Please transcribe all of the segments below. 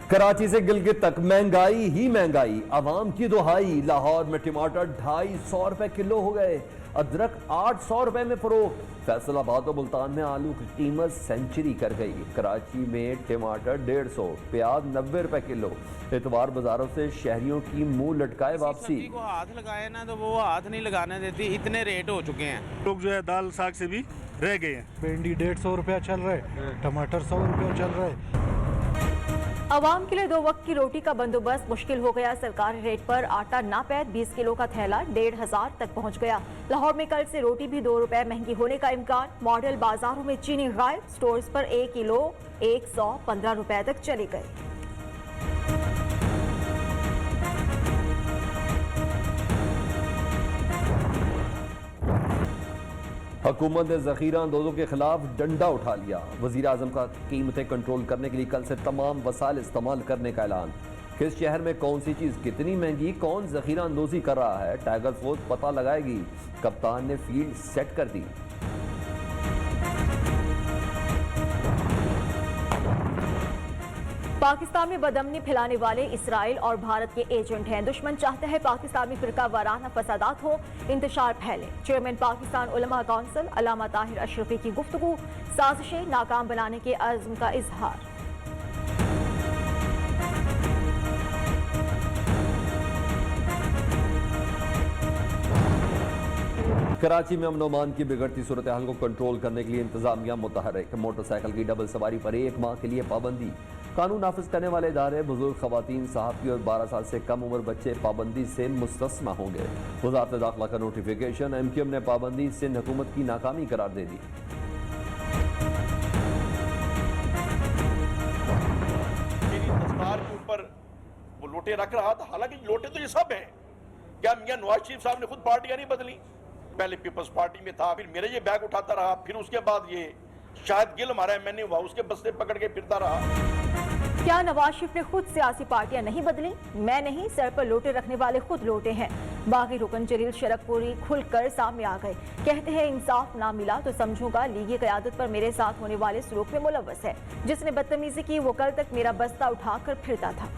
कराची से गिलगित तक महंगाई ही महंगाई, आवाम की दुहाई। लाहौर में टमाटर 250 रुपए किलो हो गए, अदरक 800 रुपए में फरोख्त। फैसलाबाद और मुल्तान में आलू की कीमत सेंचुरी कर गई। कराची में टमाटर 150, प्याज 90 रुपए किलो। इतवार बाजारों से शहरियों की मुंह लटकाए वापसी। सब्जी को हाथ लगाए ना तो वो हाथ नहीं लगाने देती, इतने रेट हो चुके हैं। लोग जो है दाल साग से भी रह गए हैं। भिंडी 150 रुपया चल रहा है, टमाटर 100 रुपया चल रहा है। आवाम के लिए 2 वक्त की रोटी का बंदोबस्त मुश्किल हो गया। सरकारी रेट पर आटा नापैद 20 किलो का थैला 1,500 तक पहुंच गया। लाहौर में कल से रोटी भी 2 रुपए महंगी होने का इम्कान। मॉडल बाजारों में चीनी गायब, स्टोर्स पर 1 किलो 115 रुपए तक चले गए। हुकूमत ने जखीरा अंदोजों के खिलाफ डंडा उठा लिया। वजीर आजम का कीमतें कंट्रोल करने के लिए कल से तमाम वसाइल इस्तेमाल करने का ऐलान। किस शहर में कौन सी चीज कितनी महंगी, कौन जखीरा अंदोजी कर रहा है, टाइगर फोर्स पता लगाएगी। कप्तान ने फील्ड सेट कर दी। पाकिस्तान में बदअमनी फैलाने वाले इसराइल और भारत के एजेंट हैं। दुश्मन चाहते हैं पाकिस्तान में फिरका वाराना फसादात हो, इंतशार फैले। चेयरमैन पाकिस्तान उलमा काउंसिल अल्लामा ताहिर अशरफी की गुफ्तगू, साजिशें नाकाम बनाने के अज़्म का इजहार। कराची में अमन अमान की बिगड़ती सूरत हाल को कंट्रोल करने के लिए इंतजामिया मुतहर्रिक। मोटरसाइकिल की डबल सवारी पर 1 माह के लिए पाबंदी। कानून नाफिज करने वाले इदारे, बुजुर्ग खवातीन, सहाफ़ी और 12 साल से कम उम्र बच्चे पाबंदी से मुस्तस्ना होंगे। वज़ारत दाखिला का नोटिफिकेशन। MQM ने पाबंदी सिंध हुकूमत की नाकामी करार दे दी। मेरी दस्तार के ऊपर वो लोटे रख रहा था, हालांकि लोटे तो ये सब हैं। क्या मियां नवाज शरीफ साहब ने खुद पार्टियां नहीं बदली? पहले पीपल्स पार्टी में था, फिर मेरे ये बैग उठाता रहा, फिर उसके बाद ये शायद गिल हमारा MNA हुआ, उसके बस्ते पकड़ के फिरता रहा। क्या नवाज शरीफ ने खुद सियासी पार्टियां नहीं बदली? मैं नहीं, सर पर लोटे रखने वाले खुद लोटे हैं। बागी रुकन जलील शरकपुरी खुलकर सामने आ गए। कहते हैं इंसाफ ना मिला तो समझूंगा लीगी क़यादत पर मेरे साथ होने वाले सलूक में मुलव्वस है। जिसने बदतमीजी की वो कल तक मेरा बस्ता उठाकर फिरता था।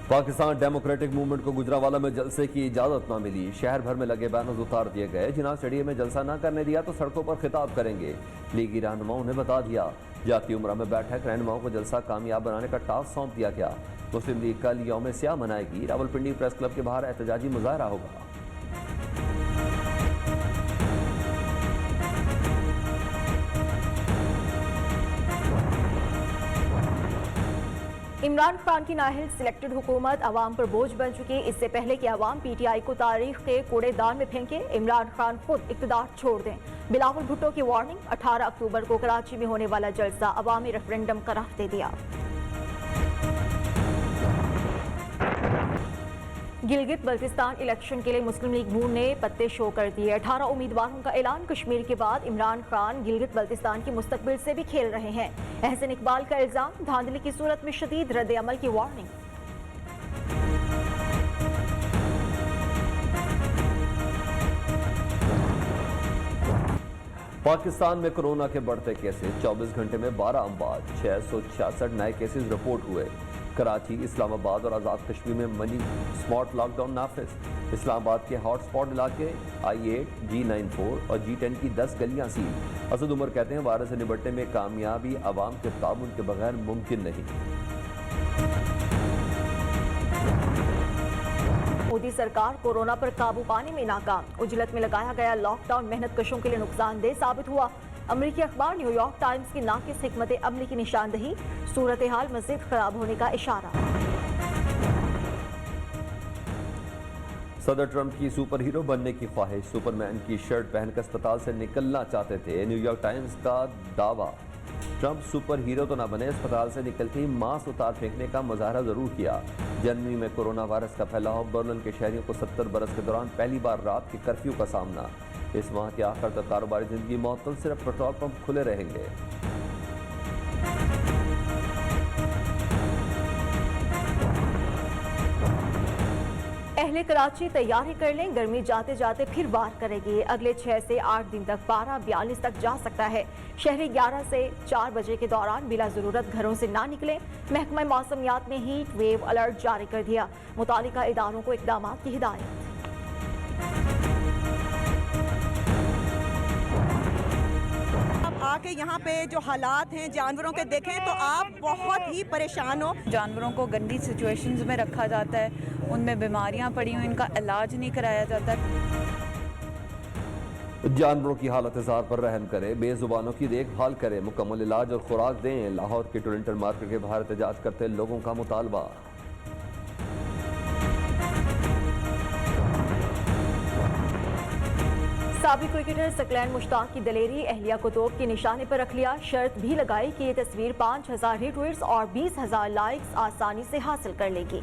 पाकिस्तान डेमोक्रेटिक मूवमेंट को गुजरावाला में जलसे की इजाजत न मिली। शहर भर में लगे बैनर्स उतार दिए गए। जिन्हें स्टेडियम में जलसा न करने दिया तो सड़कों पर खिताब करेंगे। लीगी रहनुमाओं ने बता दिया। जाती उम्रा में बैठक, रहनुमाओं को जलसा कामयाब बनाने का टास्क सौंप दिया गया। मुस्लिम लीग कल यौम स्याह मनाएगी। रावलपिंडी प्रेस क्लब के बाहर एहतजाजी मुजाहरा होगा। इमरान खान की नाहिल सिलेक्टेड हुकूमत अवाम पर बोझ बन चुकी। इससे पहले कि अवाम PTI को तारीख के कूड़ेदान में फेंके, इमरान खान खुद इक़्तिदार छोड़ दें। बिलावल भुट्टो की वार्निंग। 18 अक्टूबर को कराची में होने वाला जलसा अवामी रेफरेंडम करार दे दिया। गिलगित बल्तिस्तान इलेक्शन के लिए मुस्लिम लीग नून ने पत्ते शो कर दिए। 18 उम्मीदवारों का ऐलान। कश्मीर के बाद इमरान खान गिलगित बल्तिस्तान की मुस्तकबिल से भी खेल रहे हैं। एहसन इकबाल का इल्जाम। धांधली की सूरत में शदीद रद्द अमल की वार्निंग। पाकिस्तान में कोरोना के बढ़ते केसेस। 24 घंटे में 12 अमवात, 666 नए केसेस रिपोर्ट हुए। कराची, इस्लामाबाद और आज़ाद कश्मीर में मनी स्पॉट लॉकडाउन नाफिज। इस्लामाबाद के हॉटस्पॉट इलाके I8, G94 और G10 की 10 गलियां सील। असद उमर कहते हैं वायरस से निपटने में कामयाबी आवाम के ताउन के बगैर मुमकिन नहीं। मोदी सरकार कोरोना पर काबू पाने में नाकाम। उजलत में लगाया गया लॉकडाउन मेहनत कशों के लिए नुकसानदेह साबित हुआ। अमरीकी अखबार न्यूयॉर्क टाइम्स की नाकिस हिकमत अमली की निशानदही। सूरत हाल मजीद खराब होने का इशारा। सदर ट्रंप की सुपर हीरो बनने की ख्वाहिश। सुपरमैन की शर्ट पहनकर अस्पताल से निकलना चाहते थे। न्यूयॉर्क टाइम्स का दावा। ट्रंप सुपर हीरो तो ना बने, अस्पताल से निकलते ही मास्क उतार फेंकने का मुजाहरा जरूर किया। जनवरी में कोरोना वायरस का फैलाव। बर्लिन के शहरियों को 70 बरस के दौरान पहली बार रात के कर्फ्यू का सामना। इस माह के आखिर तक कारोबारी जिंदगी मुअत्तल, सिर्फ पेट्रोल पंप खुले रहेंगे। पहले कराची तैयारी कर लें, गर्मी जाते जाते फिर वार करेगी। अगले 6 से 8 दिन तक पारा 42 तक जा सकता है। शहरी 11 से 4 बजे के दौरान बिला जरूरत घरों से ना निकलें। महकमा मौसमियात ने हीट वेव अलर्ट जारी कर दिया। मुतालिका इदारों को इकदाम की हिदायत। आके यहाँ पे जो हालात हैं जानवरों के देखें तो आप बहुत ही परेशान हो। जानवरों को गंदी सिचुएशंस में रखा जाता है, उनमें बीमारियां पड़ी हुई, इनका इलाज नहीं कराया जाता। जानवरों की हालत इज़हार पर रहम करें, बेजुबानों की देखभाल करें, मुकम्मल इलाज और खुराक दें। लाहौर के टोरंटो मार्केट के बाहर एहतजाज करते लोगों का मुतालबा। साबिक क्रिकेटर सकलैन मुश्ताक की दलेरी अहलिया को तोप के निशाने पर रख लिया। शर्त भी लगाई कि ये तस्वीर 5000 रीट्वीट्स और 20,000 लाइक्स आसानी से हासिल कर लेगी।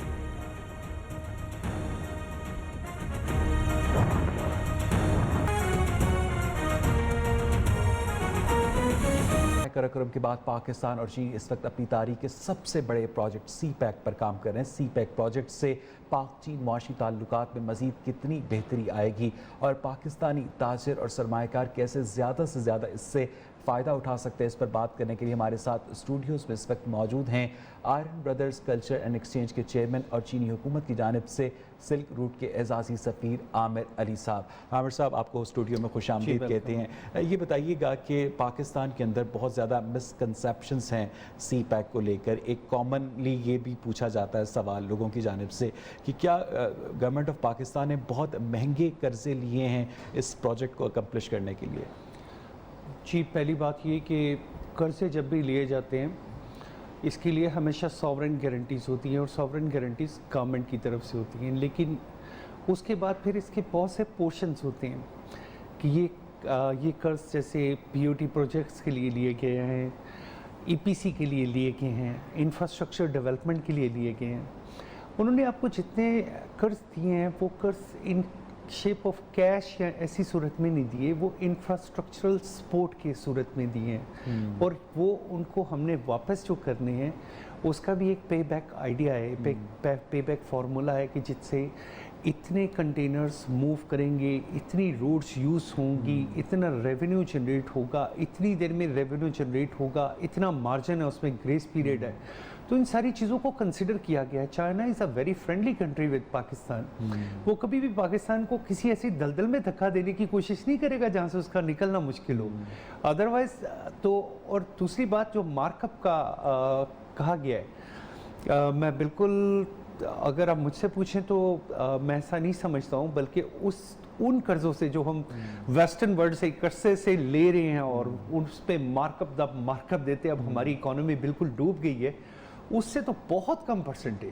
कराक्रम के बाद पाकिस्तान और चीन इस वक्त अपनी तारीख के सबसे बड़े प्रोजेक्ट सी पैक पर काम कर रहे हैं। सी पैक प्रोजेक्ट से पाक चीन मुआशी ताल्लुकात में मज़ीद कितनी बेहतरी आएगी और पाकिस्तानी ताजिर और सरमायाकार कैसे ज़्यादा से ज़्यादा इससे फ़ायदा उठा सकते हैं, इस पर बात करने के लिए हमारे साथ स्टूडियोज़ में इस वक्त मौजूद हैं iron brothers culture and exchange के चेयरमैन और चीनी हुकूमत की जानिब से सिल्क रूट के एजाज़ी सफ़ीर आमिर अली साहब। आमिर साहब, आपको स्टूडियो में खुशामदीद कहते हैं। ये बताइएगा कि पाकिस्तान के अंदर बहुत ज़्यादा मिसकंसेप्शंस हैं सी पैक को लेकर। एक कॉमनली ये भी पूछा जाता है सवाल लोगों की जानिब से कि क्या गवर्नमेंट ऑफ पाकिस्तान ने बहुत महंगे कर्जे लिए हैं इस प्रोजेक्ट को अकम्प्लिश करने के लिए? जी, पहली बात ये कि कर्ज़े जब भी लिए जाते हैं इसके लिए हमेशा सॉवरेन गारंटीज़ होती हैं और सॉवरेन गारंटीज़ गवर्नमेंट की तरफ से होती हैं, लेकिन उसके बाद फिर इसके बहुत से पोर्शंस होते हैं कि ये कर्ज जैसे बीओटी प्रोजेक्ट्स के लिए लिए गए हैं, ईपीसी के लिए लिए गए हैं, इंफ्रास्ट्रक्चर डेवलपमेंट के लिए लिए गए हैं। उन्होंने आपको जितने कर्ज दिए हैं वो कर्ज इन शेप ऑफ कैश या ऐसी सूरत में नहीं दिए, वो इंफ्रास्ट्रक्चरल सपोर्ट की सूरत में दिए हैं और वो उनको हमने वापस जो करने हैं उसका भी एक पे बैक आइडिया है, पे बैक फार्मूला है कि जिससे इतने कंटेनर्स मूव करेंगे, इतनी रोड्स यूज़ होंगी, इतना रेवेन्यू जनरेट होगा, इतनी देर में रेवेन्यू जनरेट होगा, इतना मार्जिन है, उसमें ग्रेस पीरियड है। तो इन सारी चीज़ों को कंसिडर किया गया है। China is a very friendly country with Pakistan. वो कभी भी पाकिस्तान को किसी ऐसी दलदल में धक्का देने की कोशिश नहीं करेगा जहाँ से उसका निकलना मुश्किल हो। अदरवाइज तो, और दूसरी बात जो मार्कअप का कहा गया है, मैं बिल्कुल, अगर आप मुझसे पूछें तो मैं ऐसा नहीं समझता हूँ, बल्कि उन कर्ज़ों से जो हम वेस्टर्न वर्ल्ड से कर्जे से ले रहे हैं और उस पर मार्कअप देते, अब हमारी इकोनॉमी बिल्कुल डूब गई है, उससे तो बहुत कम परसेंटेज